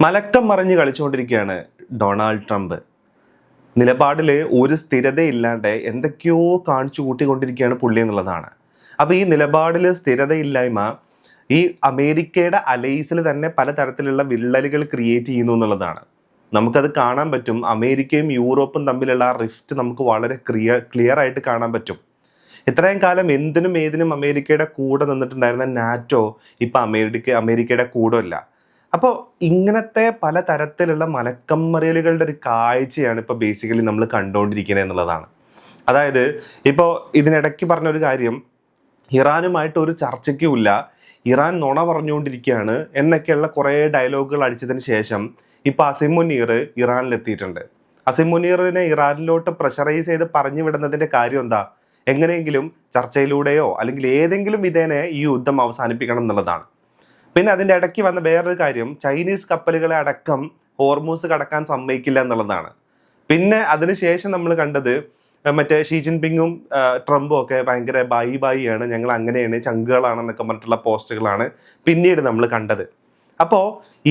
മലക്കം മറിഞ്ഞ് കളിച്ചുകൊണ്ടിരിക്കുകയാണ് Donald Trump. നിലപാടിൽ ഒരു സ്ഥിരതയില്ലാണ്ട് എന്തൊക്കെയോ കാണിച്ചു കൂട്ടിക്കൊണ്ടിരിക്കുകയാണ് പുള്ളി എന്നുള്ളതാണ്. അപ്പോൾ ഈ നിലപാടിൽ സ്ഥിരതയില്ലായ്മ ഈ അമേരിക്കയുടെ അലൈസിൽ തന്നെ പലതരത്തിലുള്ള വിള്ളലുകൾ ക്രിയേറ്റ് ചെയ്യുന്നു എന്നുള്ളതാണ്. നമുക്കത് കാണാൻ പറ്റും. അമേരിക്കയും യൂറോപ്പും തമ്മിലുള്ള ആ റിഫ്റ്റ് നമുക്ക് വളരെ ക്ലിയർ ആയിട്ട് കാണാൻ പറ്റും. ഇത്രയും കാലം എന്തിനും ഏതിനും അമേരിക്കയുടെ കൂടെ നിന്നിട്ടുണ്ടായിരുന്ന നാറ്റോ ഇപ്പം അമേരിക്കയുടെ കൂടെ അല്ല. അപ്പോൾ ഇങ്ങനത്തെ പല തരത്തിലുള്ള മലക്കമ്മറിയലുകളുടെ ഒരു കാഴ്ചയാണ് ഇപ്പോൾ ബേസിക്കലി നമ്മൾ കണ്ടുകൊണ്ടിരിക്കുന്നത് എന്നുള്ളതാണ്. അതായത് ഇപ്പോൾ ഇതിനിടയ്ക്ക് പറഞ്ഞൊരു കാര്യം, ഇറാനുമായിട്ട് ഒരു ചർച്ചയ്ക്കുമില്ല, ഇറാൻ നുണ പറഞ്ഞുകൊണ്ടിരിക്കുകയാണ് എന്നൊക്കെയുള്ള കുറേ ഡയലോഗുകൾ അടിച്ചതിന് ശേഷം ഇപ്പോൾ അസിം മുനീർ ഇറാനിലെത്തിയിട്ടുണ്ട്. അസിം മുനീറിനെ ഇറാനിലോട്ട് പ്രഷറൈസ് ചെയ്ത് പറഞ്ഞു വിടുന്നതിൻ്റെ കാര്യം എന്താ? എങ്ങനെയെങ്കിലും ചർച്ചയിലൂടെയോ അല്ലെങ്കിൽ ഏതെങ്കിലും വിധേനെ ഈ യുദ്ധം അവസാനിപ്പിക്കണം എന്നുള്ളതാണ്. പിന്നെ അതിൻ്റെ ഇടയ്ക്ക് വന്ന വേറൊരു കാര്യം, ചൈനീസ് കപ്പലുകളെ അടക്കം ഹോർമൂസ് കടക്കാൻ സമ്മതിക്കില്ല എന്നുള്ളതാണ്. പിന്നെ അതിനുശേഷം നമ്മൾ കണ്ടത് മറ്റേ ഷീ ജിൻപിങ്ങും ട്രംപും ഒക്കെ ഭയങ്കര ബായി ആണ്, ഞങ്ങൾ അങ്ങനെയാണ്, ചങ്കുകളാണെന്നൊക്കെ പറഞ്ഞിട്ടുള്ള പോസ്റ്റുകളാണ് പിന്നീട് നമ്മൾ കണ്ടത്. അപ്പോൾ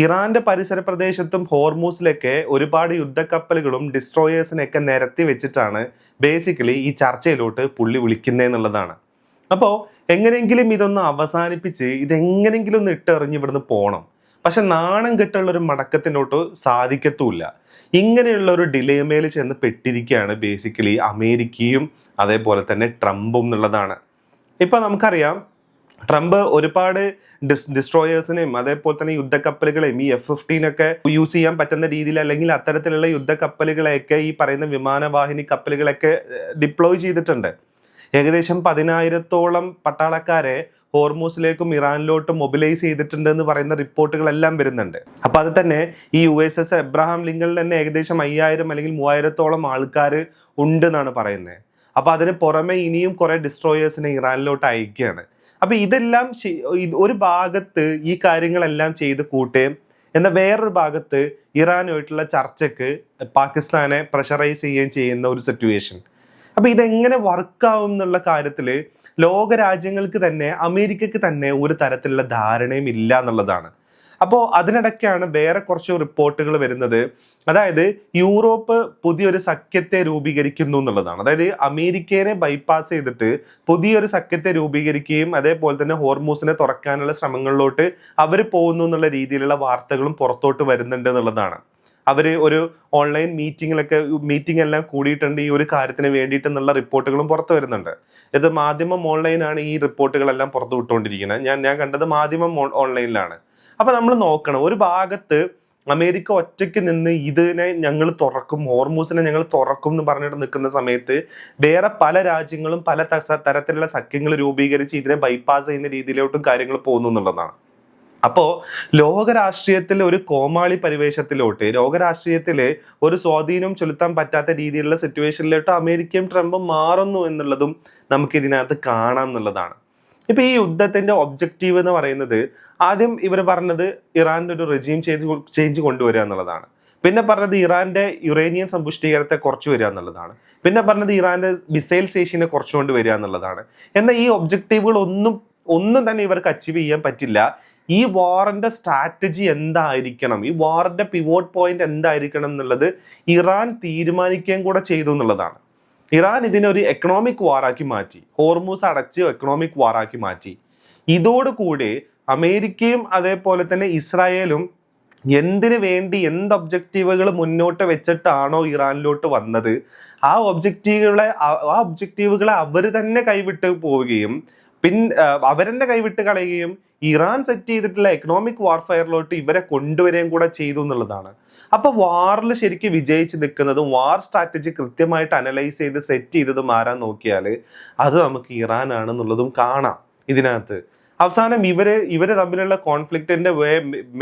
ഇറാന്റെ പരിസര പ്രദേശത്തും ഹോർമൂസിലൊക്കെ ഒരുപാട് യുദ്ധക്കപ്പലുകളും ഡിസ്ട്രോയേഴ്സിനെയൊക്കെ നിരത്തി വെച്ചിട്ടാണ് ബേസിക്കലി ഈ ചർച്ചയിലോട്ട് പുള്ളി വിളിക്കുന്നതെന്നുള്ളതാണ്. അപ്പോൾ എങ്ങനെയെങ്കിലും ഇതൊന്ന് അവസാനിപ്പിച്ച് ഇതെങ്ങനെയെങ്കിലും ഒന്ന് ഇട്ടെറിഞ്ഞ് ഇവിടുന്ന് പോകണം. പക്ഷെ നാണം കെട്ടുള്ളൊരു മടക്കത്തിനോട്ട് സാധിക്കത്തുമില്ല. ഇങ്ങനെയുള്ള ഒരു ഡിലേമേൽ ചെന്ന് പെട്ടിരിക്കുകയാണ് ബേസിക്കലി അമേരിക്കയും അതേപോലെ തന്നെ ട്രംപും എന്നുള്ളതാണ്. ഇപ്പം നമുക്കറിയാം, ട്രംപ് ഒരുപാട് ഡിസ്ട്രോയേഴ്സിനെയും അതേപോലെ തന്നെ യുദ്ധക്കപ്പലുകളെയും ഈ F-15 ഒക്കെ യൂസ് ചെയ്യാൻ പറ്റുന്ന രീതിയിൽ അല്ലെങ്കിൽ അത്തരത്തിലുള്ള യുദ്ധക്കപ്പലുകളെയൊക്കെ ഈ പറയുന്ന വിമാനവാഹിനി കപ്പലുകളൊക്കെ ഡിപ്ലോയ് ചെയ്തിട്ടുണ്ട്. ഏകദേശം 10,000-ഓളം പട്ടാളക്കാരെ ഹോർമൂസിലേക്കും ഇറാനിലോട്ടും മൊബിലൈസ് ചെയ്തിട്ടുണ്ട് എന്ന് പറയുന്ന റിപ്പോർട്ടുകളെല്ലാം വരുന്നുണ്ട്. അപ്പോൾ അത് തന്നെ ഈ USS എബ്രഹാം ലിങ്കണിൽ തന്നെ ഏകദേശം 5,000 അല്ലെങ്കിൽ 3,000-ഓളം ആൾക്കാർ ഉണ്ട് എന്നാണ് പറയുന്നത്. അപ്പോൾ അതിന് പുറമെ ഇനിയും കുറേ ഡിസ്ട്രോയേഴ്സിനെ ഇറാനിലോട്ട് അയക്കുകയാണ്. അപ്പോൾ ഇതെല്ലാം ഒരു ഭാഗത്ത് ഈ കാര്യങ്ങളെല്ലാം ചെയ്ത് കൂട്ടുകയും എന്നാൽ വേറൊരു ഭാഗത്ത് ഇറാനുമായിട്ടുള്ള ചർച്ചയ്ക്ക് പാകിസ്ഥാനെ പ്രഷറൈസ് ചെയ്യുകയും ചെയ്യുന്ന ഒരു സിറ്റുവേഷൻ. അപ്പോൾ ഇതെങ്ങനെ വർക്കാവും എന്നുള്ള കാര്യത്തിൽ ലോകരാജ്യങ്ങൾക്ക് തന്നെ അമേരിക്കക്ക് തന്നെ ഒരു തരത്തിലുള്ള ധാരണയും ഇല്ല എന്നുള്ളതാണ്. അപ്പോൾ അതിനിടയ്ക്കാണ് വേറെ കുറച്ച് റിപ്പോർട്ടുകൾ വരുന്നത്. അതായത് യൂറോപ്പ് പുതിയൊരു സഖ്യത്തെ രൂപീകരിക്കുന്നു എന്നുള്ളതാണ്. അതായത് അമേരിക്കയെ ബൈപ്പാസ് ചെയ്തിട്ട് പുതിയൊരു സഖ്യത്തെ രൂപീകരിക്കുകയും അതേപോലെ തന്നെ ഹോർമൂസിനെ തുറക്കാനുള്ള ശ്രമങ്ങളിലോട്ട് അവർ പോകുന്നു എന്നുള്ള രീതിയിലുള്ള വാർത്തകളും പുറത്തോട്ട് വരുന്നുണ്ട് എന്നുള്ളതാണ്. അവർ ഒരു ഓൺലൈൻ മീറ്റിംഗ് എല്ലാം കൂടിയിട്ടുണ്ട് ഈ ഒരു കാര്യത്തിന് വേണ്ടിയിട്ട് എന്നുള്ള റിപ്പോർട്ടുകളും പുറത്തു വരുന്നുണ്ട്. ഇത് മാധ്യമം ഓൺലൈനാണ് ഈ റിപ്പോർട്ടുകളെല്ലാം പുറത്തു വിട്ടുകൊണ്ടിരിക്കുന്നത്. ഞാൻ കണ്ടത് മാധ്യമം ഓൺലൈനിലാണ്. അപ്പം നമ്മൾ നോക്കണം, ഒരു ഭാഗത്ത് അമേരിക്ക ഒറ്റയ്ക്ക് നിന്ന് ഇതിനെ ഞങ്ങൾ തുറക്കും, ഹോർമൂസിനെ ഞങ്ങൾ തുറക്കും എന്ന് പറഞ്ഞിട്ട് നിൽക്കുന്ന സമയത്ത് വേറെ പല രാജ്യങ്ങളും പല തരത്തിലുള്ള സഖ്യങ്ങൾ രൂപീകരിച്ച് ഇതിനെ ബൈപ്പാസ് ചെയ്യുന്ന രീതിയിലോട്ടും കാര്യങ്ങൾ പോകുന്നു എന്നുള്ളതാണ്. അപ്പോൾ ലോകരാഷ്ട്രീയത്തിൽ ഒരു കോമാളി പരിവേഷത്തിലോട്ട്, ലോകരാഷ്ട്രീയത്തിൽ ഒരു സ്വാധീനം ചെലുത്താൻ പറ്റാത്ത രീതിയിലുള്ള സിറ്റുവേഷനിലോട്ട് അമേരിക്കയും ട്രംപും മാറുന്നു എന്നുള്ളതും നമുക്ക് ഇതിനകത്ത് കാണാം എന്നുള്ളതാണ്. ഇപ്പം ഈ യുദ്ധത്തിന്റെ ഒബ്ജക്റ്റീവ് എന്ന് പറയുന്നത്, ആദ്യം ഇവർ പറഞ്ഞത് ഇറാന്റെ ഒരു റെജീം ചേഞ്ച് കൊണ്ടുവരിക എന്നുള്ളതാണ്. പിന്നെ പറഞ്ഞത് ഇറാന്റെ യുറേനിയം സമ്പുഷ്ടീകരണത്തെ കുറച്ച് വരിക എന്നുള്ളതാണ്. പിന്നെ പറഞ്ഞത് ഇറാന്റെ മിസൈൽ സ്റ്റേഷനെ കുറച്ചുകൊണ്ട് വരിക എന്നുള്ളതാണ്. എന്നാൽ ഈ ഒബ്ജക്റ്റീവുകൾ ഒന്നും തന്നെ ഇവർക്ക് അച്ചീവ് ചെയ്യാൻ പറ്റില്ല. ഈ വാറിന്റെ സ്ട്രാറ്റജി എന്തായിരിക്കണം, ഈ വാറിന്റെ പിവോട്ട് പോയിന്റ് എന്തായിരിക്കണം എന്നുള്ളത് ഇറാൻ തീരുമാനിക്കുകയും കൂടെ ചെയ്തു എന്നുള്ളതാണ്. ഇറാൻ ഇതിനൊരു എക്കണോമിക് വാറാക്കി മാറ്റി, ഹോർമൂസ് അടച്ച് എക്കണോമിക് വാറാക്കി മാറ്റി. ഇതോടുകൂടി അമേരിക്കയും അതേപോലെ തന്നെ ഇസ്രായേലും എന്തിനു വേണ്ടി എന്ത് ഒബ്ജക്റ്റീവുകൾ മുന്നോട്ട് വെച്ചിട്ടാണോ ഇറാനിലോട്ട് വന്നത്, ആ ഒബ്ജക്റ്റീവുകളെ അവർ തന്നെ കൈവിട്ട് പോവുകയും അവരെന്നെ കൈവിട്ട് കളയുകയും ഇറാൻ സെറ്റ് ചെയ്തിട്ടുള്ള എക്കണോമിക് വാർഫെയറിലോട്ട് ഇവരെ കൊണ്ടുവരികയും കൂടെ ചെയ്തു എന്നുള്ളതാണ്. അപ്പോൾ വാറിൽ ശരിക്കും വിജയിച്ച് നിൽക്കുന്നതും വാർ സ്ട്രാറ്റജി കൃത്യമായിട്ട് അനലൈസ് ചെയ്ത് സെറ്റ് ചെയ്തതും ആരാൻ നോക്കിയാൽ അത് നമുക്ക് ഇറാനാണെന്നുള്ളതും കാണാം ഇതിനകത്ത്. അവസാനം ഇവര് തമ്മിലുള്ള കോൺഫ്ലിക്റ്റിന്റെ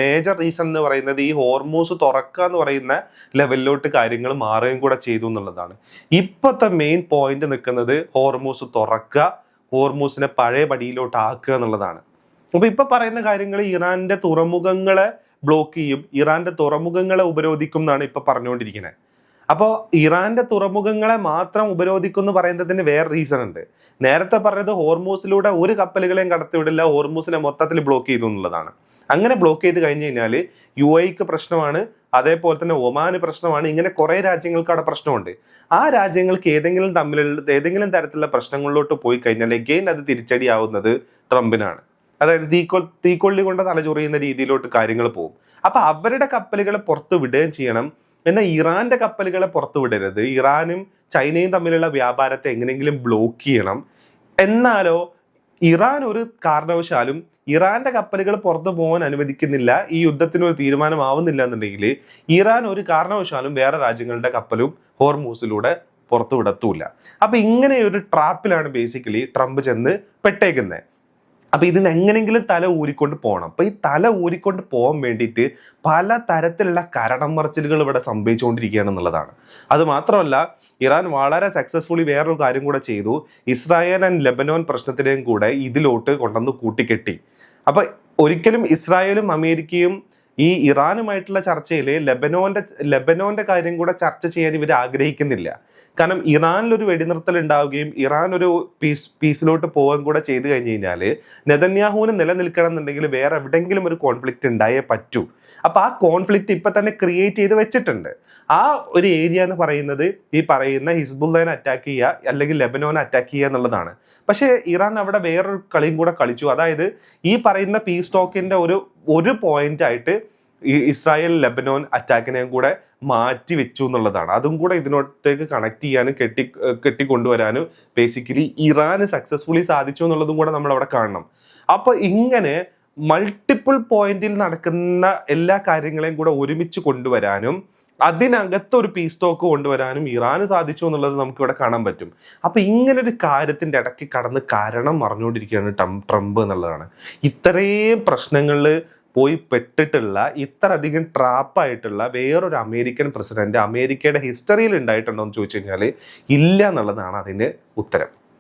മേജർ റീസൺ എന്ന് പറയുന്നത് ഈ ഹോർമൂസ് തുറക്കുക എന്ന് പറയുന്ന ലെവലിലോട്ട് കാര്യങ്ങൾ മാറുകയും കൂടെ ചെയ്തു എന്നുള്ളതാണ്. ഇപ്പോഴത്തെ മെയിൻ പോയിന്റ് നിൽക്കുന്നത് ഹോർമൂസ് തുറക്കുക, ഹോർമൂസിനെ പഴയ പടിയിലോട്ട് ആക്കുക എന്നുള്ളതാണ്. അപ്പൊ ഇപ്പൊ പറയുന്ന കാര്യങ്ങൾ ഇറാന്റെ തുറമുഖങ്ങളെ ബ്ലോക്ക് ചെയ്യും, ഇറാന്റെ തുറമുഖങ്ങളെ ഉപരോധിക്കും എന്നാണ് ഇപ്പൊ പറഞ്ഞുകൊണ്ടിരിക്കുന്നത്. അപ്പോൾ ഇറാന്റെ തുറമുഖങ്ങളെ മാത്രം ഉപരോധിക്കും എന്ന് പറയുന്നതിന് വേറെ റീസൺ ഉണ്ട്. നേരത്തെ പറഞ്ഞത് ഹോർമൂസിലൂടെ ഒരു കപ്പലുകളെയും കടത്തിവിടില്ല, ഹോർമൂസിനെ മൊത്തത്തിൽ ബ്ലോക്ക് ചെയ്തു എന്നുള്ളതാണ്. അങ്ങനെ ബ്ലോക്ക് ചെയ്ത് കഴിഞ്ഞ് കഴിഞ്ഞാൽ UAEക്ക് പ്രശ്നമാണ്, അതേപോലെ തന്നെ ഒമാന് പ്രശ്നമാണ്. ഇങ്ങനെ കുറേ രാജ്യങ്ങൾക്ക് അവിടെ പ്രശ്നമുണ്ട്. ആ രാജ്യങ്ങൾക്ക് ഏതെങ്കിലും തരത്തിലുള്ള പ്രശ്നങ്ങളിലോട്ട് പോയി കഴിഞ്ഞാൽ എഗെയിൻ അത് തിരിച്ചടിയാവുന്നത് ട്രംപിനാണ്. അതായത് തീക്കൊള്ളി കൊണ്ട് തലചൊറിയുന്ന രീതിയിലോട്ട് കാര്യങ്ങൾ പോകും. അപ്പൊ അവരുടെ കപ്പലുകളെ പുറത്ത് വിടുകയും ചെയ്യണം, എന്നാൽ ഇറാന്റെ കപ്പലുകളെ പുറത്തു വിടരുത്. ഇറാനും ചൈനയും തമ്മിലുള്ള വ്യാപാരത്തെ എങ്ങനെയെങ്കിലും ബ്ലോക്ക് ചെയ്യണം. എന്നാലോ ഇറാൻ ഒരു കാരണവശാലും ഇറാന്റെ കപ്പലുകൾ പുറത്തു പോകാൻ അനുവദിക്കുന്നില്ല, ഈ യുദ്ധത്തിന് ഒരു തീരുമാനമാവുന്നില്ല എന്നുണ്ടെങ്കിൽ ഇറാൻ ഒരു കാരണവശാലും വേറെ രാജ്യങ്ങളുടെ കപ്പലും ഹോർമൂസിലൂടെ പുറത്തു വിടത്തൂല്ല. അപ്പൊ ഇങ്ങനെ ഒരു ട്രാപ്പിലാണ് ബേസിക്കലി ട്രംപ് ചെന്ന് പെട്ടേക്കുന്നത്. അപ്പൊ ഇതിന് എങ്ങനെയെങ്കിലും തല ഊരിക്കൊണ്ട് പോകണം. അപ്പൊ ഈ തല ഊരിക്കൊണ്ട് പോകാൻ വേണ്ടിയിട്ട് പല തരത്തിലുള്ള കരടം മറിച്ചിലുകൾ ഇവിടെ സംഭവിച്ചുകൊണ്ടിരിക്കുകയാണെന്നുള്ളതാണ്. അത് മാത്രമല്ല, ഇറാൻ വളരെ സക്സസ്ഫുള്ളി വേറൊരു കാര്യം കൂടെ ചെയ്തു. ഇസ്രായേൽ ആൻഡ് ലെബനോൻ പ്രശ്നത്തിനെയും കൂടെ ഇതിലോട്ട് കൊണ്ടുവന്ന് കൂട്ടിക്കെട്ടി. അപ്പൊ ഒരിക്കലും ഇസ്രായേലും അമേരിക്കയും ഈ ഇറാനുമായിട്ടുള്ള ചർച്ചയിൽ ലെബനോന്റെ കാര്യം കൂടെ ചർച്ച ചെയ്യാൻ ഇവർ ആഗ്രഹിക്കുന്നില്ല. കാരണം ഇറാനിലൊരു വെടിനിർത്തൽ ഉണ്ടാവുകയും ഇറാൻ ഒരു പീസിലോട്ട് പോകാൻ കൂടെ ചെയ്തു കഴിഞ്ഞ് കഴിഞ്ഞാൽ നെതന്യാഹുവിന് നിലനിൽക്കണം എന്നുണ്ടെങ്കിൽ വേറെ എവിടെയെങ്കിലും ഒരു കോൺഫ്ലിക്റ്റ് ഉണ്ടായേ പറ്റൂ. അപ്പൊ ആ കോൺഫ്ലിക്റ്റ് ഇപ്പൊ തന്നെ ക്രിയേറ്റ് ചെയ്ത് വെച്ചിട്ടുണ്ട്. ആ ഒരു ഏരിയ എന്ന് പറയുന്നത് ഈ പറയുന്ന ഹിസ്ബുള്ളനെ അറ്റാക്ക് ചെയ്യുക അല്ലെങ്കിൽ ലെബനോനെ അറ്റാക്ക് ചെയ്യുക എന്നുള്ളതാണ്. പക്ഷേ ഇറാൻ അവിടെ വേറൊരു കളിയും കൂടെ കളിച്ചു. അതായത് ഈ പറയുന്ന പീസ് ടോക്കിന്റെ ഒരു പോയിന്റ് ആയിട്ട് ഈ ഇസ്രായേൽ ലെബനോൻ അറ്റാക്കിനെയും കൂടെ മാറ്റി വെച്ചു എന്നുള്ളതാണ്. അതും കൂടെ ഇതിനോട്ടേക്ക് കണക്ട് ചെയ്യാനും കെട്ടിക്കൊണ്ടുവരാനും ബേസിക്കലി ഇറാന് സക്സസ്ഫുള്ളി സാധിച്ചു എന്നുള്ളതും കൂടെ നമ്മൾ അവിടെ കാണണം. അപ്പൊ ഇങ്ങനെ മൾട്ടിപ്പിൾ പോയിന്റിൽ നടക്കുന്ന എല്ലാ കാര്യങ്ങളെയും കൂടെ ഒരുമിച്ച് കൊണ്ടുവരാനും അതിനകത്ത് ഒരു പീസ് ടോക്ക് കൊണ്ടുവരാനും ഇറാന് സാധിച്ചു എന്നുള്ളത് നമുക്ക് ഇവിടെ കാണാൻ പറ്റും. അപ്പൊ ഇങ്ങനെ ഒരു കാര്യത്തിന്റെ ഇടയ്ക്ക് കടന്ന് കാരണം മറിഞ്ഞുകൊണ്ടിരിക്കുകയാണ് ട്രംപ് എന്നുള്ളതാണ്. ഇത്രയും പ്രശ്നങ്ങളിൽ പോയി പെട്ടിട്ടുള്ള ഇത്ര അധികം ട്രാപ്പായിട്ടുള്ള വേറൊരു അമേരിക്കൻ പ്രസിഡന്റ് അമേരിക്കയുടെ ഹിസ്റ്ററിയിൽ ഉണ്ടായിട്ടുണ്ടോ എന്ന് ചോദിച്ചു കഴിഞ്ഞാൽ ഇല്ല എന്നുള്ളതാണ് അതിന്റെ ഉത്തരം.